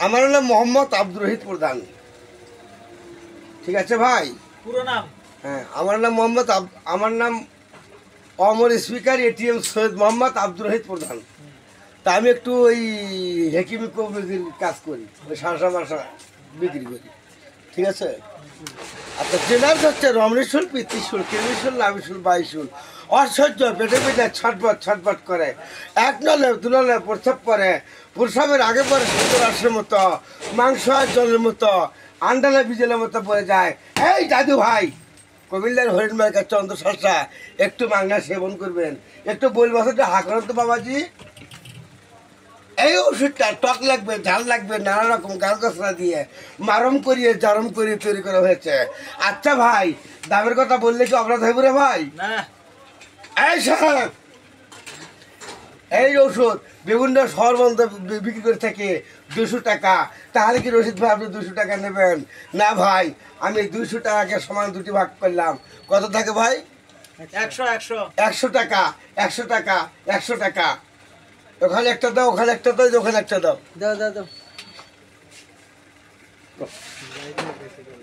আমার নাম মোহাম্মদ আব্দুর রহিত প্রধান। ঠিক আছে ভাই? পুরো নাম? হ্যাঁ, আমার নাম আমার নাম অমর স্পিকার এটিএম সৈয়দ মোহাম্মদ আব্দুর রহিত প্রধান। তা আমি একটু ওই হেকিমি কবির কাজ করি, ওই শাঁসা মাসা বিক্রি করি। ঠিক আছে? আচ্ছা, জেনারেল হচ্ছে রমণীশুল, পিতৃশুল, কৃমিশুল, নাভিশুল, বাইশুল। অসহ্য পেটে পেটে ছটবট ছটবট করে, এক নলে দুনলে প্রস্রাব করে, প্রস্রাবের আগে পরে সূর্যরাশের মতো, মাংস আর জলের মতো, আন্ডালে বিজলের মতো পড়ে যায়। এই দাদু ভাই, কুমিল্লার হরিণমার্কা চন্দ্রশাসা, একটু মাংনা সেবন করবেন, একটু বইল বছরটা হা করেন তো বাবাজি। এই ওষুধটা টক লাগবে, ঝাল লাগবে, নানা রকম গাছ গাছরা দিয়ে মারম করিয়ে জারম করিয়ে তৈরি করা হয়েছে। আচ্ছা ভাই, দামের কথা বললে কি অপরাধ হইব রে ভাই? না। এই সাহেব, এই ওষুধ বিভিন্ন শহর বন্ধ বিক্রি করে থাকে 200 টাকা। তাহলে কি রশিদ ভাই আপনি 200 টাকা নেবেন? না ভাই, আমি 200 টাকাকে সমান দুটি ভাগ করলাম। কত থাকে ভাই? 100 100 100 টাকা, 100 টাকা, 100 টাকা। ওখানে একটা দাও, ওখানে একটা দাও, ওখানে একটা দাও। দাও দাও দাও।